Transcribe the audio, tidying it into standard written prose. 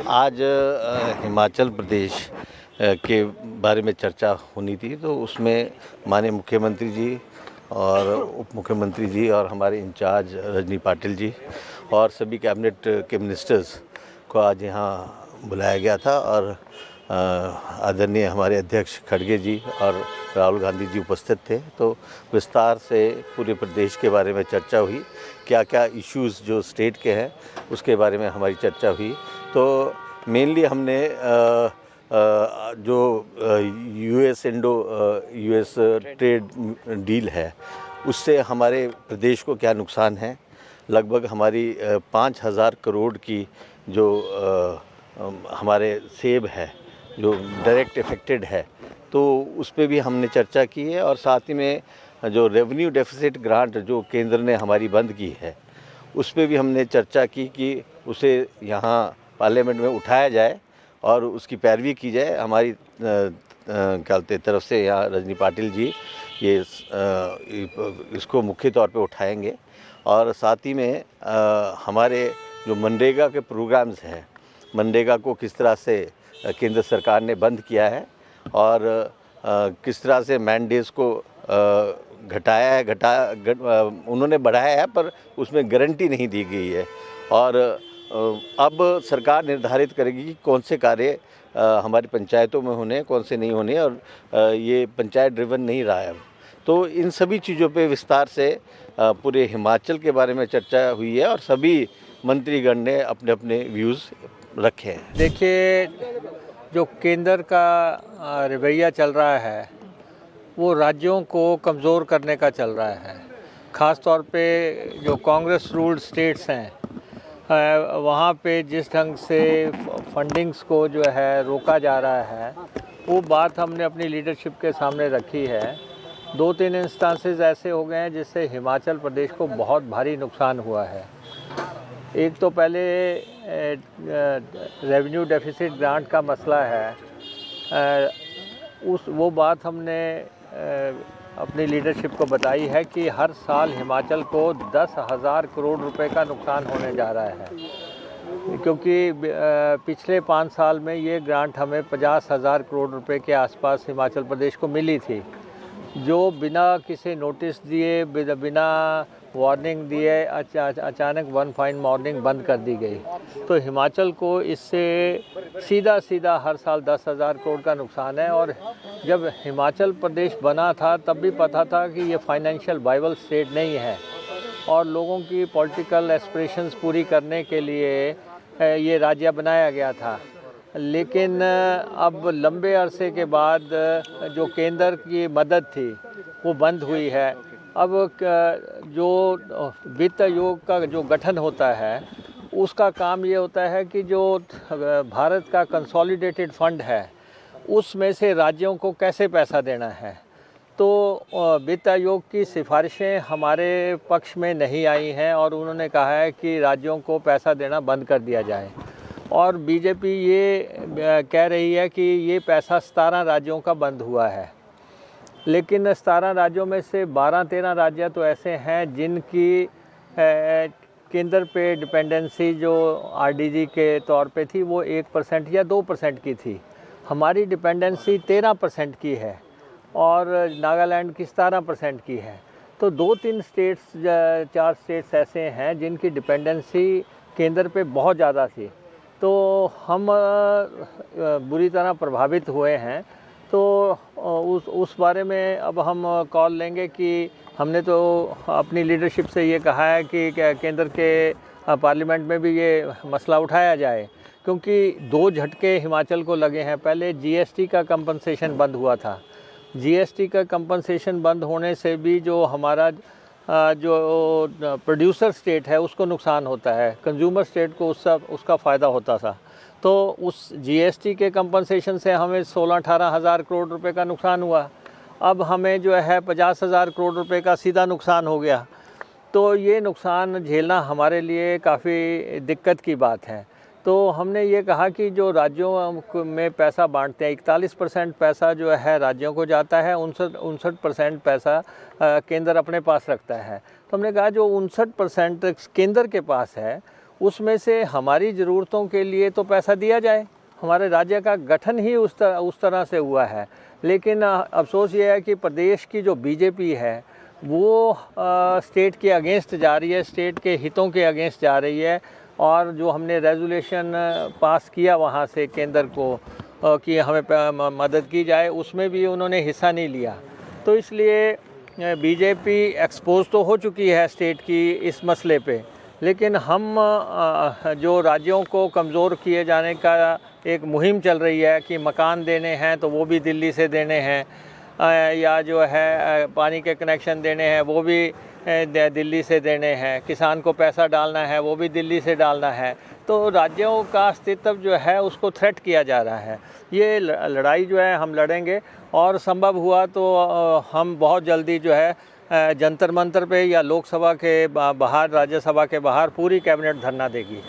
आज हिमाचल प्रदेश के बारे में चर्चा होनी थी, तो उसमें माननीय मुख्यमंत्री जी और उप मुख्यमंत्री जी और हमारे इंचार्ज रजनी पाटिल जी और सभी कैबिनेट के मिनिस्टर्स को आज यहाँ बुलाया गया था और आदरणीय हमारे अध्यक्ष खड़गे जी और राहुल गांधी जी उपस्थित थे। तो विस्तार से पूरे प्रदेश के बारे में चर्चा हुई, क्या क्या इश्यूज़ जो स्टेट के हैं उसके बारे में हमारी चर्चा हुई। तो मेनली हमने जो यूएस ट्रेड डील है उससे हमारे प्रदेश को क्या नुकसान है। लगभग हमारी 5,000 करोड़ की जो हमारे सेब है जो डायरेक्ट इफेक्टेड है, तो उस पर भी हमने चर्चा की है। और साथ ही में जो रेवेन्यू डेफिसिट ग्रांट जो केंद्र ने हमारी बंद की है उस पर भी हमने चर्चा की कि उसे यहाँ पार्लियामेंट में उठाया जाए और उसकी पैरवी की जाए। हमारी तरफ से यहाँ रजनी पाटिल जी ये इसको मुख्य तौर पे उठाएंगे। और साथ ही में हमारे जो मनरेगा के प्रोग्राम्स हैं, मनरेगा को किस तरह से केंद्र सरकार ने बंद किया है और किस तरह से मैंडेट्स को घटाया है, उन्होंने बढ़ाया है पर उसमें गारंटी नहीं दी गई है। और अब सरकार निर्धारित करेगी कि कौन से कार्य हमारी पंचायतों में होने, कौन से नहीं होने, और ये पंचायत ड्रिवन नहीं रहा है। तो इन सभी चीज़ों पे विस्तार से पूरे हिमाचल के बारे में चर्चा हुई है और सभी मंत्रीगण ने अपने अपने व्यूज़ रखे हैं। देखिए, जो केंद्र का रवैया चल रहा है वो राज्यों को कमज़ोर करने का चल रहा है। ख़ास तौर पे जो कांग्रेस रूल्ड स्टेट्स हैं वहाँ पे जिस ढंग से फंडिंग्स को जो है रोका जा रहा है, वो बात हमने अपनी लीडरशिप के सामने रखी है। 2-3 इंस्टांसेस ऐसे हो गए हैं जिससे हिमाचल प्रदेश को बहुत भारी नुकसान हुआ है। एक तो पहले रेवेन्यू डेफिसिट ग्रांट का मसला है, वो बात हमने अपनी लीडरशिप को बताई है कि हर साल हिमाचल को 10,000 करोड़ रुपए का नुकसान होने जा रहा है, क्योंकि पिछले 5 साल में ये ग्रांट हमें 50,000 करोड़ रुपए के आसपास हिमाचल प्रदेश को मिली थी, जो बिना किसी नोटिस दिए, बिना वार्निंग दिए अचानक वन फाइन मॉर्निंग बंद कर दी गई। तो हिमाचल को इससे सीधा हर साल 10,000 करोड़ का नुकसान है। और जब हिमाचल प्रदेश बना था तब भी पता था कि ये फाइनेंशियल वाइबल स्टेट नहीं है और लोगों की पॉलिटिकल एस्पिरेशंस पूरी करने के लिए ये राज्य बनाया गया था। लेकिन अब लंबे अरसे के बाद जो केंद्र की मदद थी वो बंद हुई है। अब जो वित्त आयोग का जो गठन होता है उसका काम ये होता है कि जो भारत का कंसोलिडेटेड फंड है उसमें से राज्यों को कैसे पैसा देना है। तो वित्त आयोग की सिफारिशें हमारे पक्ष में नहीं आई हैं और उन्होंने कहा है कि राज्यों को पैसा देना बंद कर दिया जाए। और बीजेपी ये कह रही है कि ये पैसा 17 राज्यों का बंद हुआ है, लेकिन 17 राज्यों में से 12-13 राज्य तो ऐसे हैं जिनकी केंद्र पे डिपेंडेंसी जो आरडीजी के तौर पे थी वो 1% या 2% की थी। हमारी डिपेंडेंसी 13% की है और नागालैंड की 17% की है। तो 2-3 स्टेट्स, 4 स्टेट्स ऐसे हैं जिनकी डिपेंडेंसी केंद्र पे बहुत ज़्यादा थी। तो हम बुरी तरह प्रभावित हुए हैं। तो उस बारे में अब हम कॉल लेंगे कि हमने तो अपनी लीडरशिप से ये कहा है कि केंद्र के पार्लियामेंट में भी ये मसला उठाया जाए, क्योंकि 2 झटके हिमाचल को लगे हैं। पहले जीएसटी का कंपनसेशन बंद हुआ था। जीएसटी का कंपनसेशन बंद होने से भी जो हमारा जो प्रोड्यूसर स्टेट है उसको नुकसान होता है, कंज्यूमर स्टेट को उसका फ़ायदा होता था। तो उस जीएसटी के कंपनसेशन से हमें 16-18 हज़ार करोड़ रुपए का नुकसान हुआ। अब हमें जो है 50,000 करोड़ रुपए का सीधा नुकसान हो गया। तो ये नुकसान झेलना हमारे लिए काफ़ी दिक्कत की बात है। तो हमने ये कहा कि जो राज्यों में पैसा बांटते हैं, 41% पैसा जो है राज्यों को जाता है, 59% पैसा केंद्र अपने पास रखता है। तो हमने कहा जो 59% केंद्र के पास है उसमें से हमारी ज़रूरतों के लिए तो पैसा दिया जाए। हमारे राज्य का गठन ही उस तरह से हुआ है। लेकिन अफसोस ये है कि प्रदेश की जो बीजेपी है वो स्टेट के अगेंस्ट जा रही है, स्टेट के हितों के अगेंस्ट जा रही है। और जो हमने रेजोल्यूशन पास किया वहाँ से केंद्र को कि हमें मदद की जाए, उसमें भी उन्होंने हिस्सा नहीं लिया। तो इसलिए बीजेपी एक्सपोज तो हो चुकी है स्टेट की इस मसले पे, लेकिन हम जो राज्यों को कमज़ोर किए जाने का एक मुहिम चल रही है कि मकान देने हैं तो वो भी दिल्ली से देने हैं, या जो है पानी के कनेक्शन देने हैं वो भी दिल्ली से देने हैं, किसान को पैसा डालना है वो भी दिल्ली से डालना है। तो राज्यों का अस्तित्व जो है उसको थ्रेट किया जा रहा है। ये लड़ाई जो है हम लड़ेंगे, और संभव हुआ तो हम बहुत जल्दी जो है जंतर मंतर पे या लोकसभा के बाहर, राज्यसभा के बाहर पूरी कैबिनेट धरना देगी।